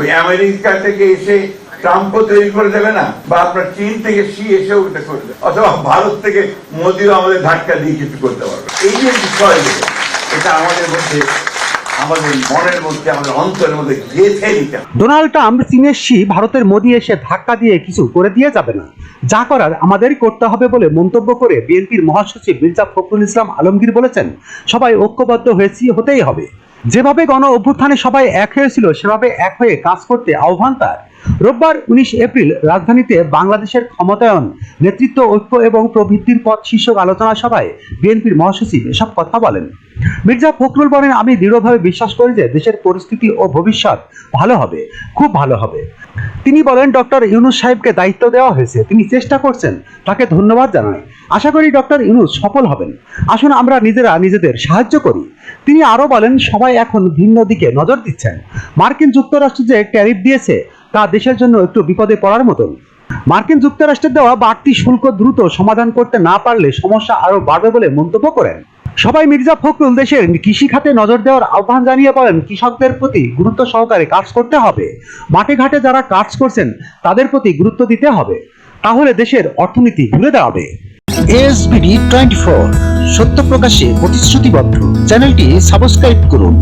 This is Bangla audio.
ওই আমেরিকা থেকে এসে ট্রাম্পও তৈরি করে দেবে না, বা আপনার চীন থেকে শি এসেও এটা করবে, অথবা ভারত থেকে মোদিও আমাদের ধাক্কা দিয়ে কিছু করতে পারবে। এই যে বিষয়গুলো, এটা আমাদের মধ্যে, আমাদের মনের মধ্যে, আমাদের অন্তরের মধ্যে গেঁথে নিতে হবে। ডোনাল্ড ট্রাম্প চীনের শি ভারতের মোদি এসে ধাক্কা দিয়ে কিছু করে দিয়ে যাবে না, যা করার আমাদেরই করতে হবে বলে মন্তব্য করে বিএনপির মহাসচিব মির্জা ফখরুল ইসলাম আলমগীর বলেছেন, সবাই ঐক্যবদ্ধ হতেই হবে। যেভাবে গণ অভ্যুত্থানে সবাই এক হয়েছিল সেভাবে এক হয়ে কাজ করতে আহ্বান তার। রোববার 19 এপ্রিল রাজধানীতে বাংলাদেশের ক্ষমতায়ন, নেতৃত্ব, ঐক্য এবং প্রবৃদ্ধির পথ শীর্ষক আলোচনা সভায় বিএনপির মহাসচিব এসব কথা বলেন। মির্জা ফখরুল বলেন, আমি দৃঢ়ভাবে বিশ্বাস করি যে দেশের পরিস্থিতি ও ভবিষ্যৎ ভালো হবে, খুব ভালো হবে। তিনি বলেন, ডক্টর ইউনূস সাহেবকে দায়িত্ব দেওয়া হয়েছে, তিনি চেষ্টা করছেন, তাকে ধন্যবাদ জানাই। আশা করি ডক্টর ইউনূস সফল হবেন। আসুন আমরা নিজেরা নিজেদের সাহায্য করি। তিনি আরো বলেন, সবাই এখন ভিন্ন দিকে নজর দিচ্ছেন। মার্কিন যুক্তরাষ্ট্র যে ট্যারিফ দিয়েছে তা দেশের জন্য একটু বিপদে পড়ার মতন। মার্কিন যুক্তরাষ্ট্রের দেওয়া বাড়তি শুল্ক দ্রুত সমাধান করতে না পারলে সমস্যা আরো বাড়বে বলে মন্তব্য করেন। সবাই মির্জা ফখরুল দেশের কৃষি খাতে নজর দেওয়ার আহ্বান জানিয়ে বলেন, কৃষকদের প্রতি গুরুত্ব সহকারে কাজ করতে হবে। মাঠে ঘাটে যারা কাজ করছেন তাদের প্রতি গুরুত্ব দিতে হবে, তাহলে দেশের অর্থনীতি ঘুরে দাঁড়াবে। ASBD 24 সত্য প্রকাশে প্রতিশ্রুতিবদ্ধ। চ্যানেলটি সাবস্ক্রাইব করুন।